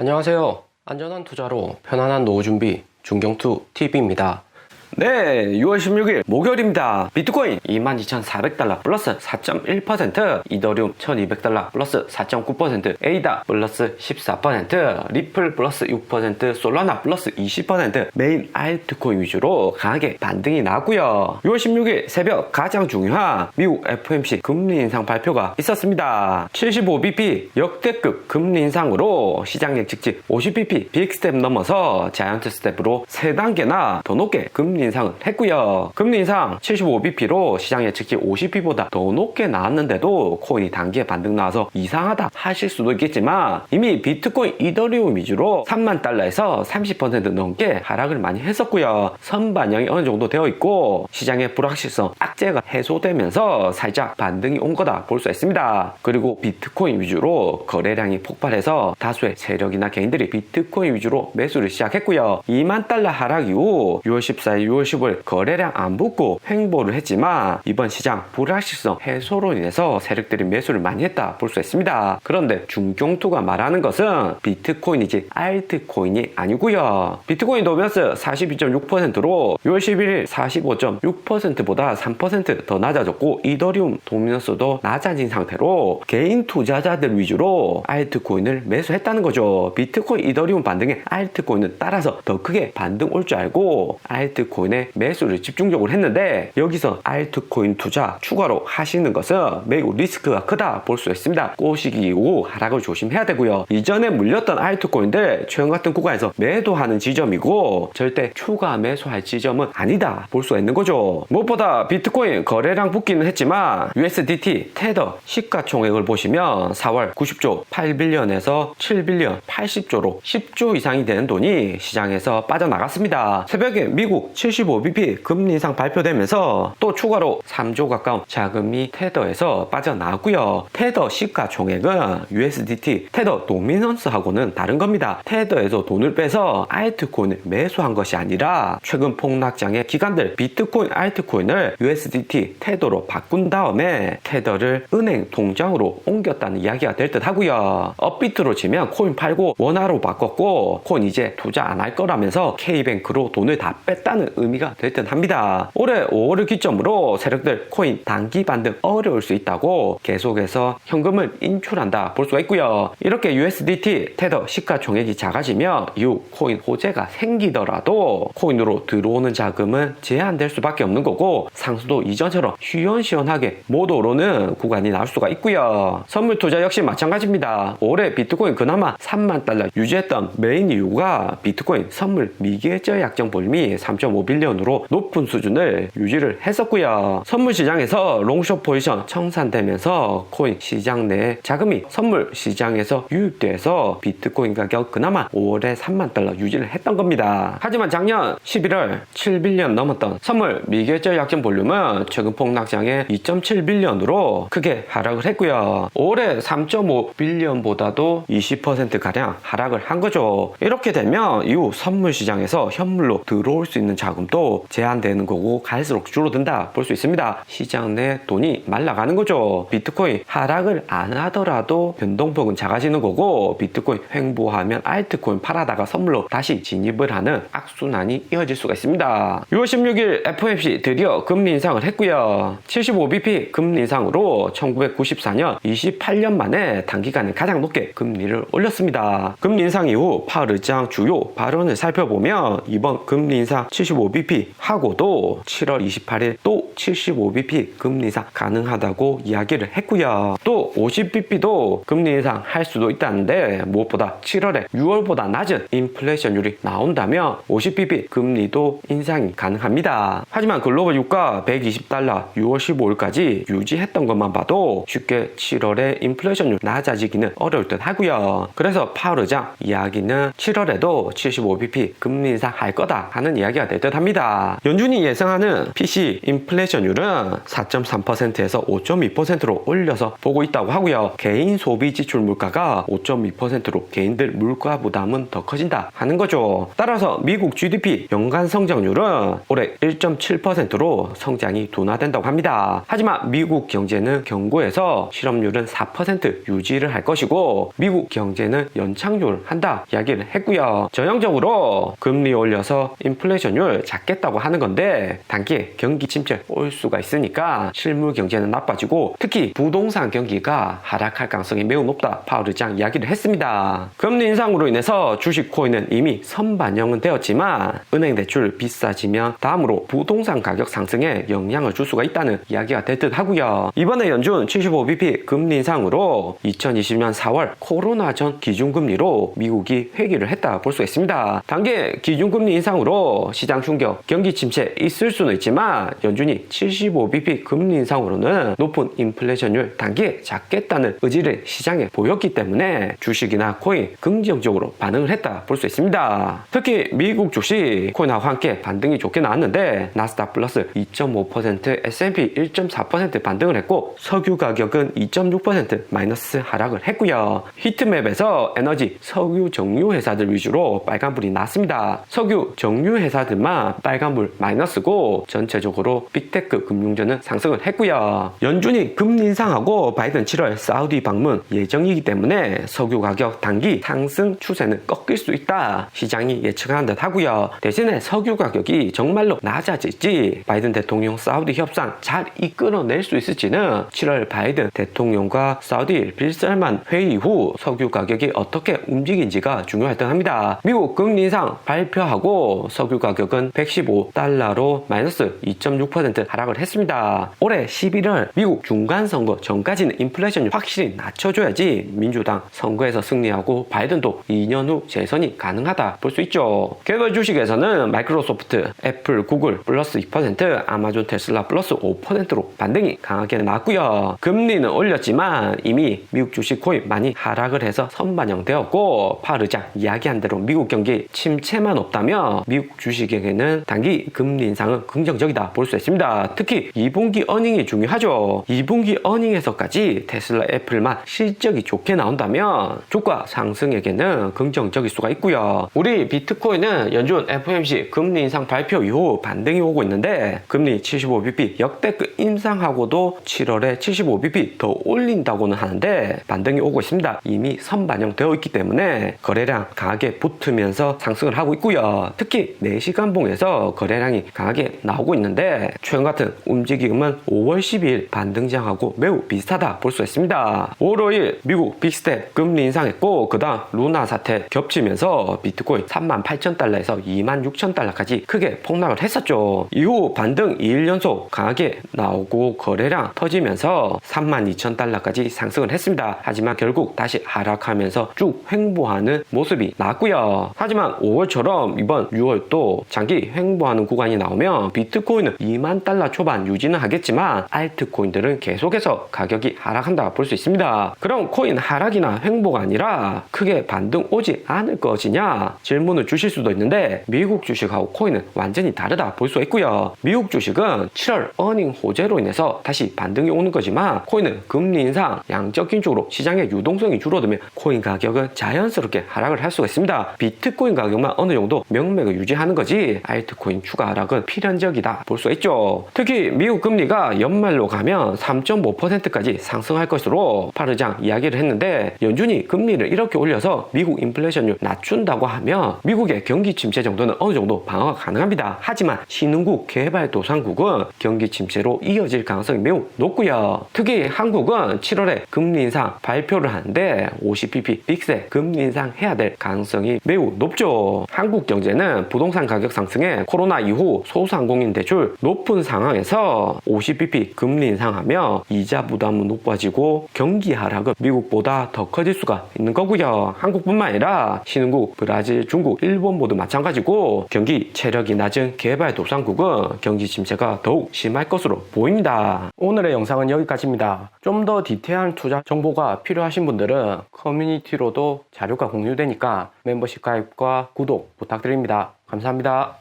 안녕하세요. 안전한 투자로 편안한 노후 준비 중경투 TV입니다. 네, 6월 16일 목요일입니다. 비트코인 22,400달러 플러스 4.1%, 이더리움 1,200달러 플러스 4.9%, 에이다 플러스 14%, 리플 플러스 6%, 솔라나 플러스 20%, 메인 알트코인 위주로 강하게 반등이 나왔고요. 6월 16일 새벽 가장 중요한 미국 FOMC 금리 인상 발표가 있었습니다. 75bp 역대급 금리 인상으로 시장 예측치 50bp 빅스텝 넘어서 자이언트 스텝으로 3단계나 더 높게 금리 인상을 했고요. 금리 인상 75bp로 시장 예측치 50bp보다 더 높게 나왔는데도 코인이 단기에 반등 나와서 이상하다 하실 수도 있겠지만 이미 비트코인, 이더리움 위주로 3만 달러에서 30% 넘게 하락을 많이 했었고요. 선반영이 어느 정도 되어 있고 시장의 불확실성 악재가 해소되면서 살짝 반등이 온 거다 볼 수 있습니다. 그리고 비트코인 위주로 거래량이 폭발해서 다수의 세력이나 개인들이 비트코인 위주로 매수를 시작했고요. 2만 달러 하락 이후 6월 14일 6월 15일 거래량 안 붙고 횡보를 했지만 이번 시장 불확실성 해소로 인해서 세력들이 매수를 많이 했다 볼 수 있습니다. 그런데 중경투가 말하는 것은 비트코인이지 알트코인이 아니고요. 비트코인 도면스 42.6%로 6월 11일 45.6%보다 3% 더 낮아졌고 이더리움 도미넌스도 낮아진 상태로 개인 투자자들 위주로 알트코인을 매수했다는 거죠. 비트코인, 이더리움 반등에 알트코인은 따라서 더 크게 반등 올 줄 알고 알트코인에 매수를 집중적으로 했는데 여기서 알트코인 투자 추가로 하시는 것은 매우 리스크가 크다 볼 수 있습니다. 꼬시기 이후 하락을 조심해야 되고요. 이전에 물렸던 알트코인들 최근 같은 구간에서 매도하는 지점이고 절대 추가 매수할 지점은 아니다 볼 수가 있는 거죠. 무엇보다 비트코인 거래량 붙기는 했지만 USDT, 테더 시가총액을 보시면 4월 90조 8빌리언에서 7빌리언 80조로 10조 이상이 되는 돈이 시장에서 빠져나갔습니다. 새벽에 미국 75bp 금리 인상 발표되면서 또 추가로 3조 가까운 자금이 테더에서 빠져나왔고요. 테더 시가총액은 USDT, 테더 도미넌스하고는 다른 겁니다. 테더에서 돈을 빼서 알트코인을 매수한 것이 아니라 최근 폭락장의 기관들 비트코인, 알트코인을 USDT, 테더로 바꾼 다음에 테더를 은행 통장으로 옮겼다는 이야기가 될 듯 하고요. 업비트로 치면 코인 팔고 원화로 바꿨고 코인 이제 투자 안 할 거라면서 K뱅크로 돈을 다 뺐다는 의미가 될 듯 합니다. 올해 5월을 기점으로 세력들 코인 단기 반등 어려울 수 있다고 계속해서 현금을 인출한다 볼 수가 있고요. 이렇게 USDT, 테더 시가총액이 작아지면 이후 코인 호재가 생기더라도 코인으로 들어오는 자금은 제한될 수밖에 없는 거고 상수도 이전처럼 시원시원하게 못 오르는 구간이 나올 수가 있고요. 선물 투자 역시 마찬가지입니다. 올해 비트코인 그나마 3만 달러 유지했던 메인 이유가 비트코인 선물 미계절 약정 볼륨이 3.5빌리언으로 높은 수준을 유지를 했었고요. 선물 시장에서 롱숏 포지션 청산되면서 코인 시장 내 자금이 선물 시장에서 유입돼서 비트코인 가격 그나마 5월에 3만 달러 유지를 했던 겁니다. 하지만 작년 11월 7빌리언 넘었던 선물 미계절 약정 볼륨은 최근 폭락장에 2.7빌리언으로 크게 하락을 했고요. 올해 3.5빌리언보다도 20%가량 하락을 한 거죠. 이렇게 되면 이후 선물 시장에서 현물로 들어올 수 있는 자금도 제한되는 거고 갈수록 줄어든다 볼 수 있습니다. 시장 내 돈이 말라가는 거죠. 비트코인 하락을 안 하더라도 변동폭은 작아지는 거고 비트코인 횡보하면 알트코인 팔아다가 선물로 다시 진입을 하는 악순환이 이어질 수가 있습니다. 6월 16일 FOMC 드디어 금리 인상을 했고요. 75bp 금리 인상으로 1994년 28년 만에 단기간에 가장 높게 금리를 올렸습니다. 금리 인상 이후 파월 의장 주요 발언을 살펴보면 이번 금리 인상 75bp 하고도 7월 28일 또 75bp 금리 인상 가능하다고 이야기를 했고요. 또 50bp도 금리 인상 할 수도 있다는데 무엇보다 7월에 6월보다 낮은 인플레이션율이 나온다면 50bp 금리도 인상이 가능합니다. 하지만 글로벌 유가 120달러 6월 15일까지 유지했던 것만 봐도 쉽게 7월에 인플레이션율 낮아지기는 어려울 듯 하고요. 그래서 파월 의장 이야기는 7월에도 75bp 금리 인상 할 거다 하는 이야기가 될 듯 듯 합니다. 연준이 예상하는 PC 인플레이션율은 4.3%에서 5.2%로 올려서 보고 있다고 하고요. 개인 소비 지출 물가가 5.2%로 개인들 물가 부담은 더 커진다 하는 거죠. 따라서 미국 GDP 연간 성장률은 올해 1.7%로 성장이 둔화된다고 합니다. 하지만 미국 경제는 견고해서 실업률은 4% 유지를 할 것이고 미국 경제는 연착륙을 한다 이야기를 했고요. 전형적으로 금리 올려서 인플레이션율 잡겠다고 하는 건데 단기에 경기 침체 올 수가 있으니까 실물 경제는 나빠지고 특히 부동산 경기가 하락할 가능성이 매우 높다 파월 의장 이야기를 했습니다. 금리 인상으로 인해서 주식 코인은 이미 선반영은 되었지만 은행 대출 비싸지면 다음으로 부동산 가격 상승에 영향을 줄 수가 있다는 이야기가 될 듯 하고요. 이번에 연준 75bp 금리 인상으로 2020년 4월 코로나 전 기준금리로 미국이 회귀를 했다 볼 수 있습니다. 단계 기준금리 인상으로 시장 충격, 경기 침체 있을 수는 있지만 연준이 75bp 금리 인상으로는 높은 인플레이션율 단기에 잡겠다는 의지를 시장에 보였기 때문에 주식이나 코인 긍정적으로 반응을 했다 볼 수 있습니다. 특히 미국 주식 코인하고 함께 반등이 좋게 나왔는데 나스닥 플러스 2.5%, S&P 1.4% 반등을 했고 석유 가격은 2.6% 마이너스 하락을 했고요. 히트맵에서 에너지, 석유 정유 회사들 위주로 빨간불이 났습니다. 석유 정유 회사들만 빨간불 마이너스고 전체적으로 빅테크 금융주는 상승을 했고요. 연준이 금리 인상하고 바이든 7월 사우디 방문 예정이기 때문에 석유 가격 단기 상승 추세는 꺾일 수 있다 시장이 예측한 듯 하고요. 대신에 석유 가격이 정말로 낮아질지 바이든 대통령 사우디 협상 잘 이끌어낼 수 있을지는 7월 바이든 대통령과 사우디 빌살만 회의 이후 석유 가격이 어떻게 움직인지가 중요할 듯 합니다. 미국 금리 인상 발표하고 석유 가격은 115달러로 마이너스 2.6% 하락을 했습니다. 올해 11월 미국 중간선거 전까지는 인플레이션을 확실히 낮춰줘야지 민주당 선거에서 승리하고 바이든도 2년 후 재선이 가능하다 볼 수 있죠. 개별 주식에서는 마이크로소프트, 애플, 구글 플러스 2%, 아마존, 테슬라 플러스 5%로 반등이 강하게 나왔고요. 금리는 올렸지만 이미 미국 주식 코인 많이 하락을 해서 선반영되었고 파월 의장 이야기한 대로 미국 경기 침체만 없다면 미국 주식에게는 단기 금리 인상은 긍정적이다 볼 수 있습니다. 특히 2분기 어닝이 중요하죠. 2분기 어닝에서까지 테슬라, 애플만 실적이 좋게 나온다면 주가 상승에게는 긍정적일 수가 있고요. 우리 비트코인은 연준 FOMC 금리 인상 발표 이후 반등이 오고 있는데 금리 75bp 역대급 인상하고도 7월에 75bp 더 올린다고는 하는데 반등이 오고 있습니다. 이미 선반영되어 있기 때문에 거래량 강하게 붙으면서 상승을 하고 있고요. 특히 4시간 봉에서 거래량이 강하게 나오고 있는데 최근 같은 움직임은 5월 12일 반등장하고 매우 비슷하다 볼 수 있습니다. 5월 5일 미국 빅스텝 금리 인상했고 그 다음 루나 사태 겹치면서 비트코인 38,000달러에서 26,000달러까지 크게 폭락을 했었죠. 이후 반등 2일 연속 강하게 나오고 거래량 터지면서 32,000달러까지 상승을 했습니다. 하지만 결국 다시 하락하면서 쭉 횡보하는 모습이 나왔고요. 하지만 5월처럼 이번 6월도 장기 횡보하는 구간이 나오면 비트코인은 2만 달러 초반 유지는 하겠지만 알트코인들은 계속해서 가격이 하락한다 볼 수 있습니다. 그럼 코인 하락이나 횡보가 아니라 크게 반등 오지 않을 것이냐 질문을 주실 수도 있는데 미국 주식하고 코인은 완전히 다르다 볼 수 있고요. 미국 주식은 7월 어닝 호재로 인해서 다시 반등이 오는 거지만 코인은 금리 인상, 양적 긴축으로 시장의 유동성이 줄어들면 코인 가격은 자연스럽게 하락을 할 수가 있습니다. 비트코인 가격만 어느 정도 명맥을 유지하는 거지 알트코인 추가 하락은 필연적이다 볼 수 있죠. 특히 미국 금리가 연말로 가면 3.5%까지 상승할 것으로 파월 의장 이야기를 했는데 연준이 금리를 이렇게 올려서 미국 인플레이션율 낮춘다고 하면 미국의 경기 침체 정도는 어느 정도 방어가 가능합니다. 하지만 신흥국 개발도상국은 경기 침체로 이어질 가능성이 매우 높고요. 특히 한국은 7월에 금리 인상 발표를 하는데 50bp 빅세 금리 인상 해야 될 가능성이 매우 높죠. 한국 경제는 부동산 가격 상승에 코로나 이후 소상공인 대출 높은 상황에서 50bp 금리 인상하며 이자 부담은 높아지고 경기 하락은 미국보다 더 커질 수가 있는 거고요. 한국뿐만 아니라 신흥국, 브라질, 중국, 일본 모두 마찬가지고 경기 체력이 낮은 개발도상국은 경기 침체가 더욱 심할 것으로 보입니다. 오늘의 영상은 여기까지입니다. 좀 더 디테일한 투자 정보가 필요하신 분들은 커뮤니티로도 자료가 공유되니까 멤버십 가입과 구독 부탁드립니다. 감사합니다.